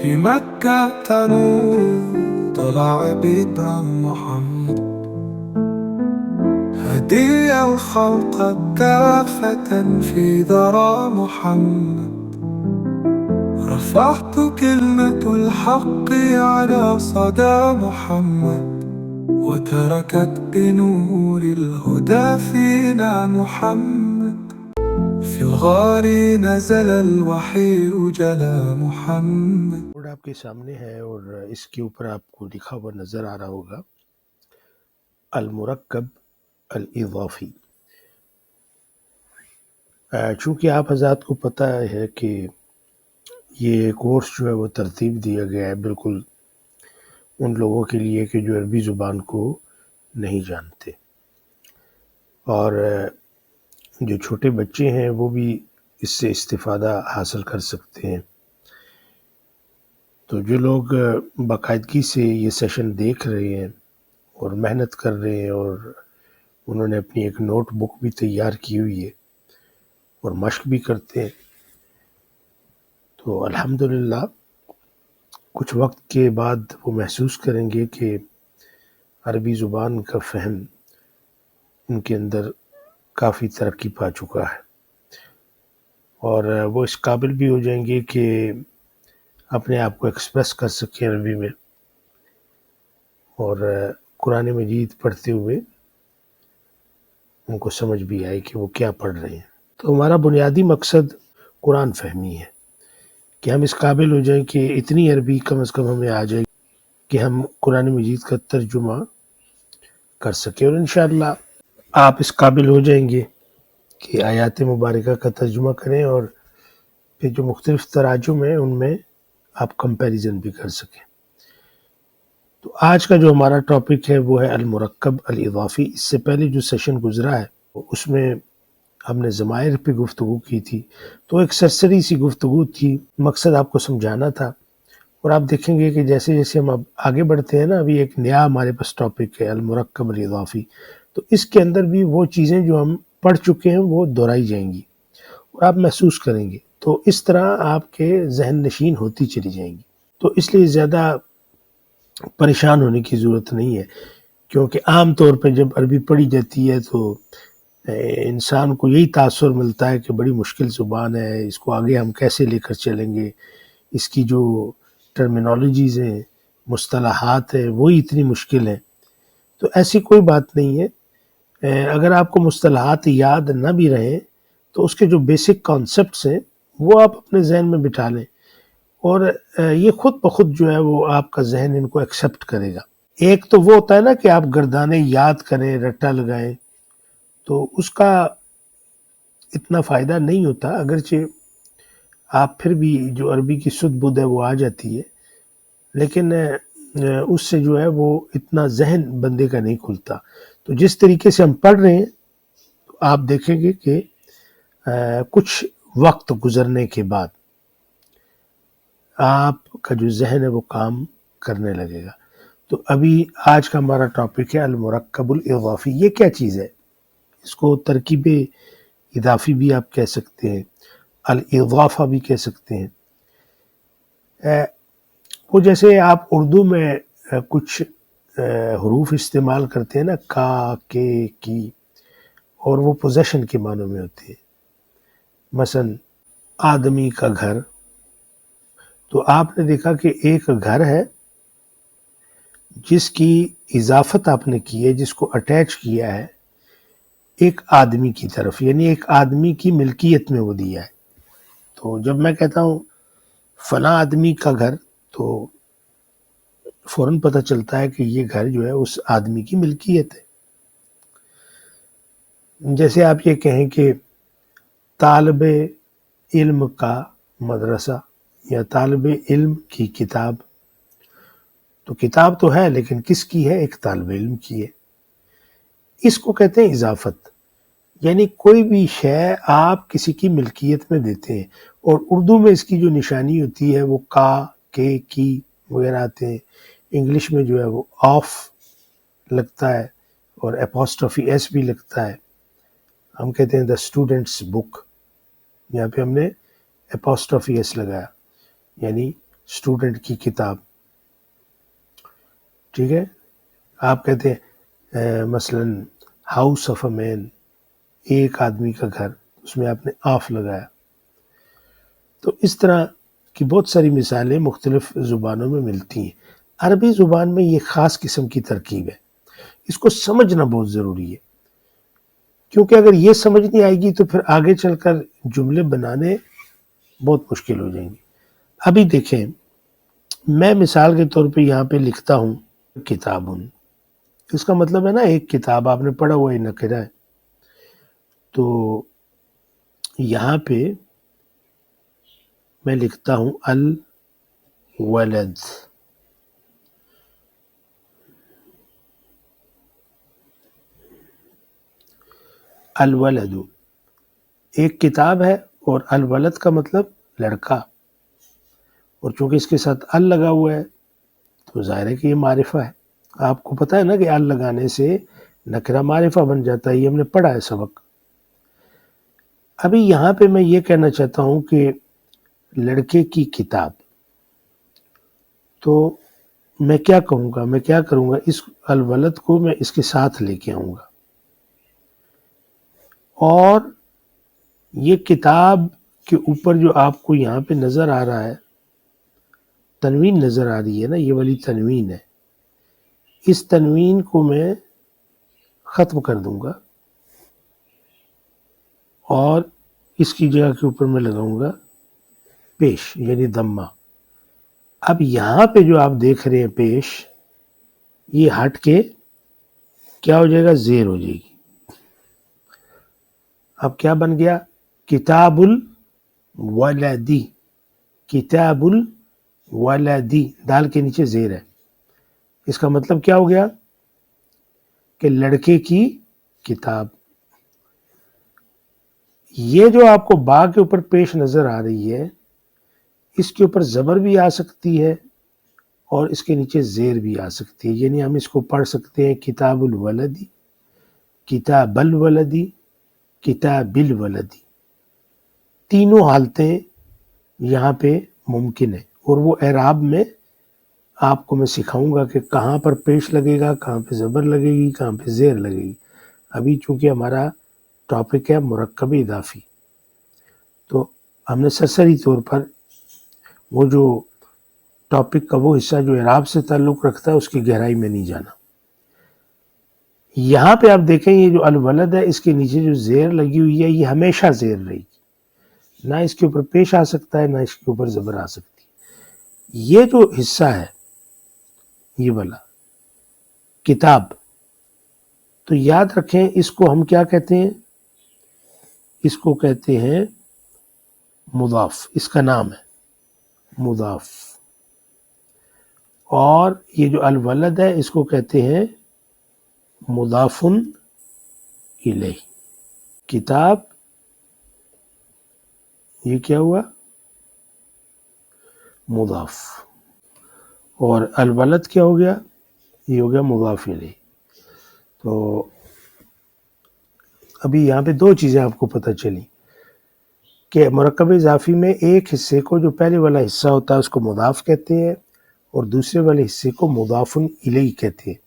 في مكة تنور طلع بدر محمد هدي الخلق كافة في ذرى محمد رفعت كلمة الحق على صدى محمد وتركت بنور الهدى فينا محمد في الغار نزل الوحي جلا محمد. بورڈ آپ کے سامنے ہے اور اس کے اوپر آپ کو لکھا ہوا نظر آ رہا ہوگا المرکب الاضافی. چونکہ آپ حضرات کو پتہ ہے کہ یہ کورس جو ہے وہ ترتیب دیا گیا ہے بالکل ان لوگوں کے لیے کہ جو عربی زبان کو نہیں جانتے، اور جو چھوٹے بچے ہیں وہ بھی اس سے استفادہ حاصل کر سکتے ہیں. تو جو لوگ باقاعدگی سے یہ سیشن دیکھ رہے ہیں اور محنت کر رہے ہیں اور انہوں نے اپنی ایک نوٹ بک بھی تیار کی ہوئی ہے اور مشق بھی کرتے ہیں، تو الحمدللہ کچھ وقت کے بعد وہ محسوس کریں گے کہ عربی زبان کا فہم ان کے اندر کافی ترقی پا چکا ہے، اور وہ اس قابل بھی ہو جائیں گے کہ اپنے آپ کو ایکسپریس کر سکیں عربی میں، اور قرآن مجید پڑھتے ہوئے ان کو سمجھ بھی آئے کہ وہ کیا پڑھ رہے ہیں. تو ہمارا بنیادی مقصد قرآن فہمی ہے کہ ہم اس قابل ہو جائیں کہ اتنی عربی کم از کم ہمیں آ جائے کہ ہم قرآن مجید کا ترجمہ کر سکیں، اور انشاءاللہ آپ اس قابل ہو جائیں گے کہ آیات مبارکہ کا ترجمہ کریں اور پھر جو مختلف تراجم ہیں ان میں آپ کمپیریزن بھی کر سکیں. تو آج کا جو ہمارا ٹاپک ہے وہ ہے المرکب الاضافی. اس سے پہلے جو سیشن گزرا ہے اس میں ہم نے ضمائر پہ گفتگو کی تھی، تو ایک سرسری سی گفتگو تھی، مقصد آپ کو سمجھانا تھا. اور آپ دیکھیں گے کہ جیسے جیسے ہم اب آگے بڑھتے ہیں نا، ابھی ایک نیا ہمارے پاس ٹاپک ہے المرکب الاضافی، تو اس کے اندر بھی وہ چیزیں جو ہم پڑھ چکے ہیں وہ دہرائی جائیں گی اور آپ محسوس کریں گے، تو اس طرح آپ کے ذہن نشین ہوتی چلی جائیں گی. تو اس لیے زیادہ پریشان ہونے کی ضرورت نہیں ہے، کیونکہ عام طور پہ جب عربی پڑھی جاتی ہے تو انسان کو یہی تاثر ملتا ہے کہ بڑی مشکل زبان ہے، اس کو آگے ہم کیسے لے کر چلیں گے، اس کی جو ٹرمینالوجیز ہیں، مصطلحات ہیں، وہی اتنی مشکل ہیں. تو ایسی کوئی بات نہیں ہے. اگر آپ کو مصطلحات یاد نہ بھی رہیں تو اس کے جو بیسک کانسیپٹس ہیں وہ آپ اپنے ذہن میں بٹھا لیں، اور یہ خود بخود جو ہے وہ آپ کا ذہن ان کو ایکسیپٹ کرے گا. ایک تو وہ ہوتا ہے نا کہ آپ گردانے یاد کریں، رٹا لگائیں، تو اس کا اتنا فائدہ نہیں ہوتا، اگرچہ آپ پھر بھی جو عربی کی سدھ بدھ ہے وہ آ جاتی ہے، لیکن اس سے جو ہے وہ اتنا ذہن بندے کا نہیں کھلتا. تو جس طریقے سے ہم پڑھ رہے ہیں آپ دیکھیں گے کہ کچھ وقت گزرنے کے بعد آپ کا جو ذہن ہے وہ کام کرنے لگے گا. تو ابھی آج کا ہمارا ٹاپک ہے المرکب الاضافی. یہ کیا چیز ہے؟ اس کو ترکیب اضافی بھی آپ کہہ سکتے ہیں، الاضافہ بھی کہہ سکتے ہیں. وہ جیسے آپ اردو میں کچھ حروف استعمال کرتے ہیں نا، کا، کے، کی، اور وہ پوزیشن کے معنوں میں ہوتے ہیں. مثلا آدمی کا گھر، تو آپ نے دیکھا کہ ایک گھر ہے جس کی اضافت آپ نے کی ہے، جس کو اٹیچ کیا ہے ایک آدمی کی طرف، یعنی ایک آدمی کی ملکیت میں وہ دیا ہے. تو جب میں کہتا ہوں فلاں آدمی کا گھر تو فوراً پتہ چلتا ہے کہ یہ گھر جو ہے اس آدمی کی ملکیت ہے. جیسے آپ یہ کہیں کہ طالب علم کا مدرسہ یا طالب علم کی کتاب، تو کتاب تو ہے لیکن کس کی ہے؟ ایک طالب علم کی ہے. اس کو کہتے ہیں اضافت، یعنی کوئی بھی شے آپ کسی کی ملکیت میں دیتے ہیں. اور اردو میں اس کی جو نشانی ہوتی ہے وہ کا، کے، کی وغیرہ آتے ہیں. انگلش میں جو ہے وہ آف لگتا ہے اور اپوسٹرافی ایس بھی لگتا ہے. ہم کہتے ہیں دا اسٹوڈنٹس بک، یہاں پہ ہم نے اپوسٹرافی ایس لگایا، یعنی اسٹوڈنٹ کی کتاب، ٹھیک ہے. آپ کہتے ہیں مثلا ہاؤس آف اے مین، ایک آدمی کا گھر، اس میں آپ نے آف لگایا. تو اس طرح کی بہت ساری مثالیں مختلف زبانوں میں ملتی ہیں. عربی زبان میں یہ خاص قسم کی ترکیب ہے، اس کو سمجھنا بہت ضروری ہے، کیونکہ اگر یہ سمجھ نہیں آئے گی تو پھر آگے چل کر جملے بنانے بہت مشکل ہو جائیں گے. ابھی دیکھیں، میں مثال کے طور پہ یہاں پہ لکھتا ہوں کتابن، اس کا مطلب ہے نا ایک کتاب، آپ نے پڑھا ہوا ہی نکرہ ہے. تو یہاں پہ میں لکھتا ہوں الولد، الولد ایک کتاب ہے، اور الولد کا مطلب لڑکا، اور چونکہ اس کے ساتھ ال لگا ہوا ہے تو ظاہر ہے کہ یہ معرفہ ہے. آپ کو پتہ ہے نا کہ ال لگانے سے نکرہ معرفہ بن جاتا ہے، یہ ہم نے پڑھا ہے سبق. ابھی یہاں پہ میں یہ کہنا چاہتا ہوں کہ لڑکے کی کتاب، تو میں کیا کہوں گا، میں کیا کروں گا، اس الولد کو میں اس کے ساتھ لے کے آؤں گا، اور یہ کتاب کے اوپر جو آپ کو یہاں پہ نظر آ رہا ہے، تنوین نظر آ رہی ہے نا، یہ والی تنوین ہے، اس تنوین کو میں ختم کر دوں گا، اور اس کی جگہ کے اوپر میں لگاؤں گا پیش، یعنی دمہ. اب یہاں پہ جو آپ دیکھ رہے ہیں پیش، یہ ہٹ کے کیا ہو جائے گا، زیر ہو جائے گی. اب کیا بن گیا، کتاب الولدی، کتاب الولدی، دال کے نیچے زیر ہے. اس کا مطلب کیا ہو گیا کہ لڑکے کی کتاب. یہ جو آپ کو با کے اوپر پیش نظر آ رہی ہے، اس کے اوپر زبر بھی آ سکتی ہے اور اس کے نیچے زیر بھی آ سکتی ہے، یعنی ہم اس کو پڑھ سکتے ہیں کتاب الولدی، کتاب الولدی، کتاب الولدی. تینوں حالتیں یہاں پہ ممکن ہے، اور وہ اعراب میں آپ کو میں سکھاؤں گا کہ کہاں پر پیش لگے گا، کہاں پہ زبر لگے گی، کہاں پہ زیر لگے گی. ابھی چونکہ ہمارا ٹاپک ہے مرکب اضافی، تو ہم نے سرسری طور پر وہ جو ٹاپک کا وہ حصہ جو اعراب سے تعلق رکھتا ہے اس کی گہرائی میں نہیں جانا. یہاں پہ آپ دیکھیں یہ جو الولد ہے، اس کے نیچے جو زیر لگی ہوئی ہے یہ ہمیشہ زیر رہے گی، نہ اس کے اوپر پیش آ سکتا ہے، نہ اس کے اوپر زبر آ سکتی. یہ جو حصہ ہے یہ والا کتاب، تو یاد رکھیں اس کو ہم کیا کہتے ہیں، اس کو کہتے ہیں مضاف، اس کا نام ہے مضاف. اور یہ جو الولد ہے اس کو کہتے ہیں مضاف الیہ. کتاب یہ کیا ہوا، مضاف، اور الولد کیا ہو گیا، یہ ہو گیا مضاف الیہ. تو ابھی یہاں پہ دو چیزیں آپ کو پتہ چلی کہ مرکب اضافی میں ایک حصے کو، جو پہلے والا حصہ ہوتا ہے اس کو مضاف کہتے ہیں، اور دوسرے والے حصے کو مضاف الیہ کہتے ہیں.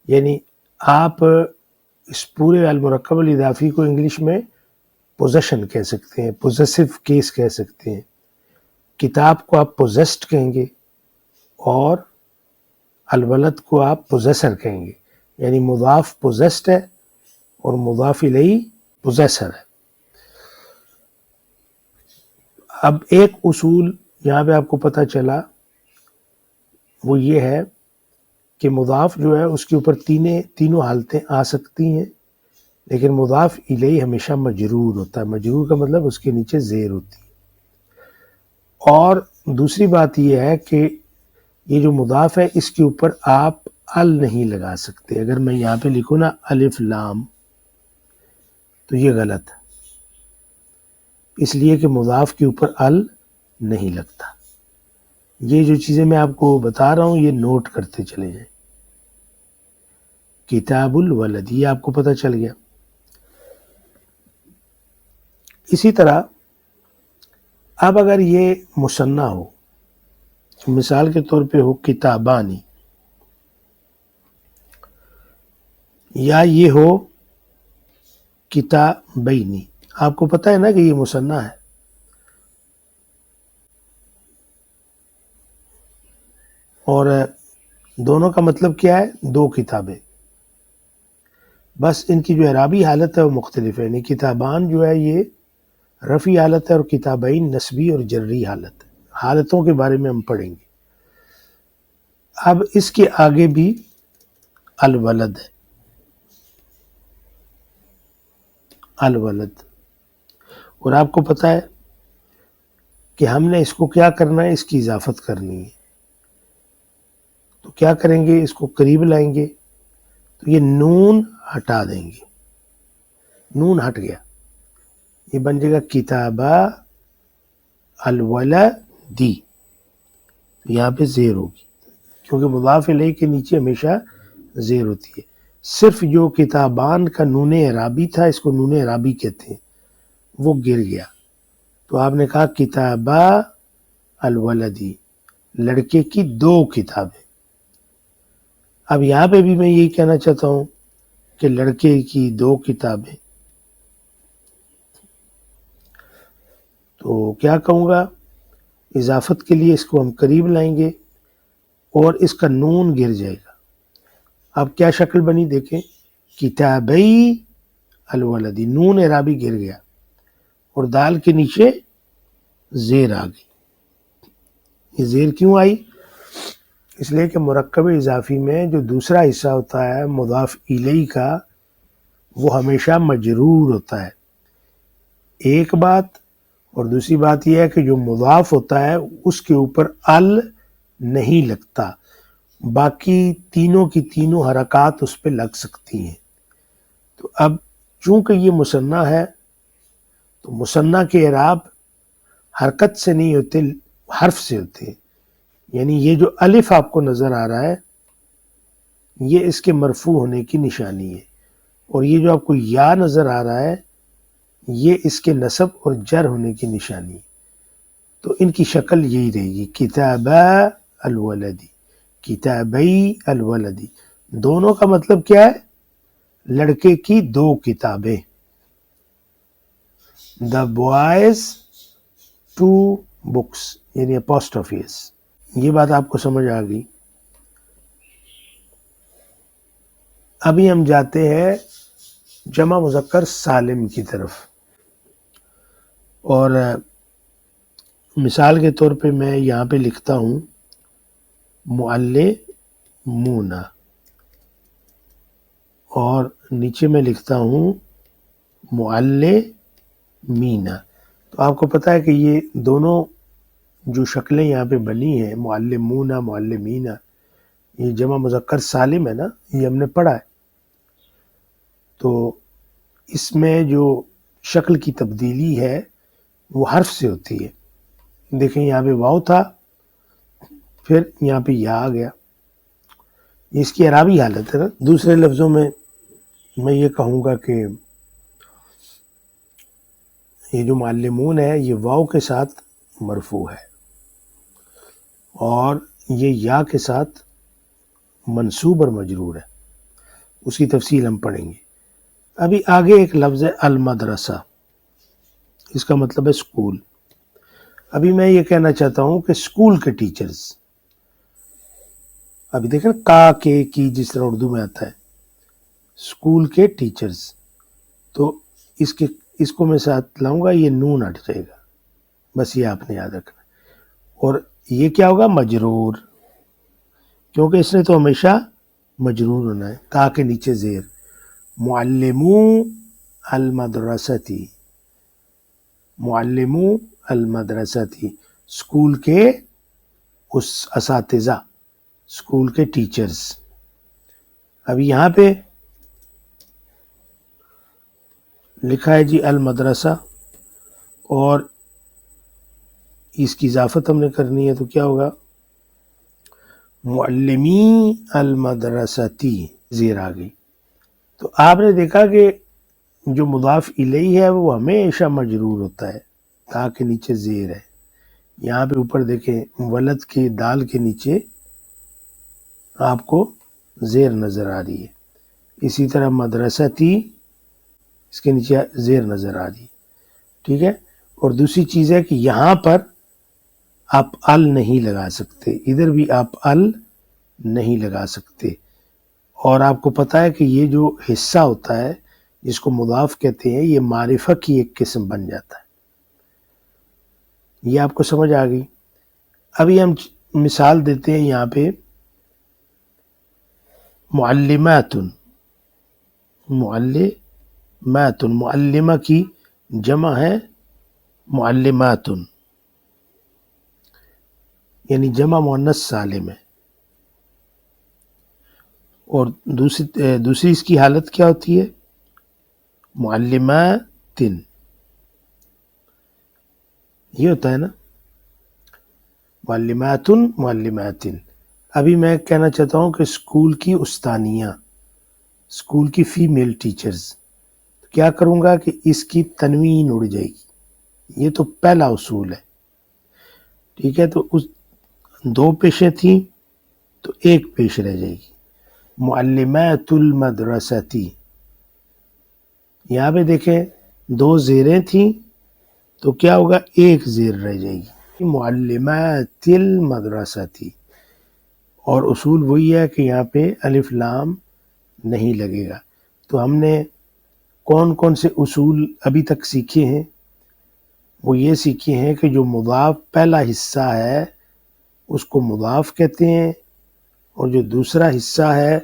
یعنی آپ اس پورے المرکب الاضافی کو انگلش میں پوزیشن کہہ سکتے ہیں، پوزیسو کیس کہہ سکتے ہیں. کتاب کو آپ پوزیسڈ کہیں گے، اور الولد کو آپ پوزیسر کہیں گے، یعنی مضاف پوزیسڈ ہے اور مضاف الیہ پوزیسر ہے. اب ایک اصول یہاں پہ آپ کو پتہ چلا، وہ یہ ہے کہ مضاف جو ہے اس کے اوپر تینوں حالتیں آ سکتی ہیں، لیکن مضاف الیہ ہمیشہ مجرور ہوتا ہے. مجرور کا مطلب اس کے نیچے زیر ہوتی ہے. اور دوسری بات یہ ہے کہ یہ جو مضاف ہے اس کے اوپر آپ ال نہیں لگا سکتے. اگر میں یہاں پہ لکھوں نا الف لام، تو یہ غلط ہے، اس لیے کہ مضاف کے اوپر ال نہیں لگتا. یہ جو چیزیں میں آپ کو بتا رہا ہوں یہ نوٹ کرتے چلے جائیں. کتاب الولد یہ آپ کو پتہ چل گیا. اسی طرح اب اگر یہ مثنیٰ ہو، مثال کے طور پہ ہو کتابانی، یا یہ ہو کتابینی. آپ کو پتہ ہے نا کہ یہ مثنیٰ ہے، اور دونوں کا مطلب کیا ہے؟ دو کتابیں. بس ان کی جو اعرابی حالت ہے وہ مختلف ہے. یعنی کتابان جو ہے یہ رفعی حالت ہے، اور کتابین نصبی اور جری حالت ہے. حالتوں کے بارے میں ہم پڑھیں گے. اب اس کے آگے بھی الولد ہے، الولد. اور آپ کو پتہ ہے کہ ہم نے اس کو کیا کرنا ہے؟ اس کی اضافت کرنی ہے. تو کیا کریں گے؟ اس کو قریب لائیں گے تو یہ نون ہٹا دیں گے. نون ہٹ گیا، یہ بن جائے گا کتابہ الولدی. یہاں پہ زیر ہوگی کیونکہ مضاف الیہ کے نیچے ہمیشہ زیر ہوتی ہے. صرف جو کتابان کا نون اعرابی تھا، اس کو نون اعرابی کہتے ہیں، وہ گر گیا. تو آپ نے کہا کتابہ الولدی، لڑکے کی دو کتابیں. اب یہاں پہ بھی میں یہی کہنا چاہتا ہوں کہ لڑکے کی دو کتابیں. تو کیا کہوں گا؟ اضافت کے لیے اس کو ہم قریب لائیں گے اور اس کا نون گر جائے گا. اب کیا شکل بنی دیکھیں، کتابی الولدی، نون اعرابی گر گیا اور دال کے نیچے زیر آ گئی. یہ زیر کیوں آئی؟ اس لیے کہ مرکب اضافی میں جو دوسرا حصہ ہوتا ہے مضاف الیہ کا، وہ ہمیشہ مجرور ہوتا ہے. ایک بات، اور دوسری بات یہ ہے کہ جو مضاف ہوتا ہے اس کے اوپر ال نہیں لگتا. باقی تینوں کی تینوں حرکات اس پہ لگ سکتی ہیں. تو اب چونکہ یہ مثنیٰ ہے تو مثنیٰ کے اعراب حرکت سے نہیں ہوتے، حرف سے ہوتے ہیں. یعنی یہ جو الف آپ کو نظر آ رہا ہے یہ اس کے مرفوع ہونے کی نشانی ہے، اور یہ جو آپ کو یا نظر آ رہا ہے یہ اس کے نصب اور جر ہونے کی نشانی ہے. تو ان کی شکل یہی رہے گی، کتابہ الولدی، کتابی الولدی. دونوں کا مطلب کیا ہے؟ لڑکے کی دو کتابیں. دا بوائز ٹو بکس، یعنی اپوسٹروفیز. یہ بات آپ کو سمجھ آ گئی. ابھی ہم جاتے ہیں جمع مذکر سالم کی طرف، اور مثال کے طور پہ میں یہاں پہ لکھتا ہوں معلمون، اور نیچے میں لکھتا ہوں معلمین. تو آپ کو پتہ ہے کہ یہ دونوں جو شکلیں یہاں پہ بنی ہیں، معلمون معلمین، یہ جمع مذکر سالم ہے نا، یہ ہم نے پڑھا ہے. تو اس میں جو شکل کی تبدیلی ہے وہ حرف سے ہوتی ہے. دیکھیں یہاں پہ واو تھا، پھر یہاں پہ یا آ گیا. اس کی اعرابی حالت ہے نا. دوسرے لفظوں میں میں یہ کہوں گا کہ یہ جو معلمون ہے یہ واو کے ساتھ مرفوع ہے، اور یہ یا کے ساتھ منصوب اور مجرور ہے. اس کی تفصیل ہم پڑھیں گے. ابھی آگے ایک لفظ ہے المدرسہ، اس کا مطلب ہے اسکول. ابھی میں یہ کہنا چاہتا ہوں کہ اسکول کے ٹیچرز، ابھی دیکھیں کا کے کی جس طرح اردو میں آتا ہے، اسکول کے ٹیچرز. تو اس کو میں ساتھ لاؤں گا، یہ نون ہٹ جائے گا. بس یہ آپ نے یاد رکھنا. اور یہ کیا ہوگا؟ مجرور، کیونکہ اس نے تو ہمیشہ مجرور ہونا ہے. کا کے نیچے زیر. معلمو المدرستی، معلمو المدرستی، اسکول کے اس اساتذہ، اسکول کے ٹیچرز. اب یہاں پہ لکھا ہے جی المدرسہ، اور اس کی اضافت ہم نے کرنی ہے تو کیا ہوگا؟ معلمی المدرستی، زیر آ گئی. تو آپ نے دیکھا کہ جو مضاف الیہ ہے وہ ہمیشہ مجرور ہوتا ہے، تا کے نیچے زیر ہے. یہاں پہ اوپر دیکھیں ولد کے دال کے نیچے آپ کو زیر نظر آ رہی ہے، اسی طرح مدرستی اس کے نیچے زیر نظر آ رہی ہے، ٹھیک ہے۔ اور دوسری چیز ہے کہ یہاں پر آپ ال نہیں لگا سکتے، ادھر بھی آپ ال نہیں لگا سکتے۔ اور آپ کو پتہ ہے کہ یہ جو حصہ ہوتا ہے جس کو مضاف کہتے ہیں، یہ معرفہ کی ایک قسم بن جاتا ہے۔ یہ آپ کو سمجھ آ گئی؟ ابھی ہم مثال دیتے ہیں یہاں پہ معلمات، معلمات، معلمہ کی جمع ہے معلمات، یعنی جمع مؤنث سالم ہے۔ اور دوسری اس کی حالت کیا ہوتی ہے؟ معلمات، یہ ہوتا ہے نا، معلمات معلمات۔ ابھی میں کہنا چاہتا ہوں کہ اسکول کی استانیہ، اسکول کی فیمیل ٹیچرز، کیا کروں گا کہ اس کی تنوین اڑ جائے گی، یہ تو پہلا اصول ہے، ٹھیک ہے۔ تو اس دو پیشیں تھیں تو ایک پیش رہ جائے گی، معلمات المدرستی۔ یہاں پہ دیکھیں دو زیریں تھیں تو کیا ہوگا، ایک زیر رہ جائے گی، معلمات المدرستی۔ اور اصول وہی ہے کہ یہاں پہ الف لام نہیں لگے گا۔ تو ہم نے کون کون سے اصول ابھی تک سیکھے ہیں؟ وہ یہ سیکھے ہیں کہ جو مضاف پہلا حصہ ہے اس کو مضاف کہتے ہیں، اور جو دوسرا حصہ ہے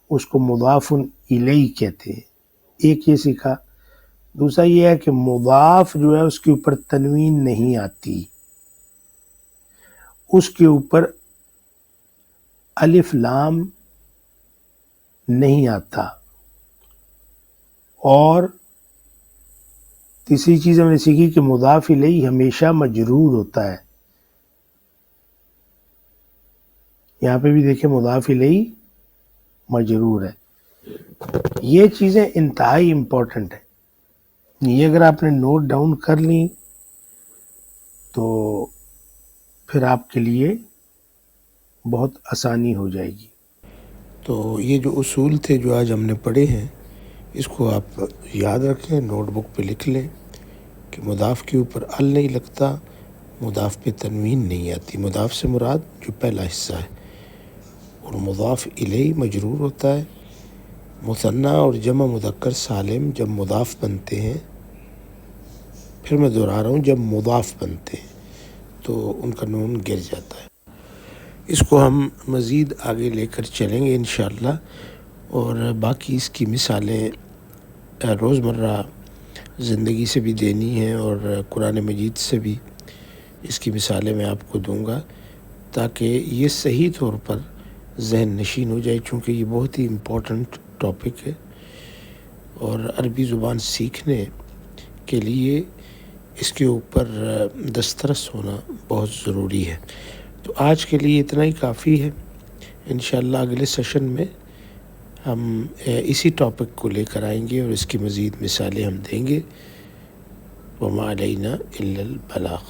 اس کو مضاف الیہ کہتے ہیں۔ ایک یہ سیکھا۔ دوسرا یہ ہے کہ مضاف جو ہے اس کے اوپر تنوین نہیں آتی، اس کے اوپر الف لام نہیں آتا۔ اور تیسری چیز ہم نے سیکھی کہ مضاف الیہ ہمیشہ مجرور ہوتا ہے۔ یہاں پہ بھی دیکھیں مضاف الیہ مجرور ہے۔ یہ چیزیں انتہائی امپورٹنٹ ہیں، یہ اگر آپ نے نوٹ ڈاؤن کر لیں تو پھر آپ کے لیے بہت آسانی ہو جائے گی۔ تو یہ جو اصول تھے جو آج ہم نے پڑھے ہیں، اس کو آپ یاد رکھیں، نوٹ بک پہ لکھ لیں کہ مضاف کے اوپر ال نہیں لگتا، مضاف پہ تنوین نہیں آتی۔ مضاف سے مراد جو پہلا حصہ ہے، اور مضاف الیہ مجرور ہوتا ہے۔ مثنیٰ اور جمع مذکر سالم جب مضاف بنتے ہیں، پھر میں دہرا رہا ہوں، جب مضاف بنتے ہیں تو ان کا نون گر جاتا ہے۔ اس کو ہم مزید آگے لے کر چلیں گے انشاءاللہ، اور باقی اس کی مثالیں روزمرہ زندگی سے بھی دینی ہیں، اور قرآن مجید سے بھی اس کی مثالیں میں آپ کو دوں گا، تاکہ یہ صحیح طور پر ذہن نشین ہو جائے، چونکہ یہ بہت ہی امپورٹنٹ ٹاپک ہے، اور عربی زبان سیکھنے کے لیے اس کے اوپر دسترس ہونا بہت ضروری ہے۔ تو آج کے لیے اتنا ہی کافی ہے۔ انشاءاللہ اگلے سیشن میں ہم اسی ٹاپک کو لے کر آئیں گے اور اس کی مزید مثالیں ہم دیں گے۔ وما علینا الا البلاغ۔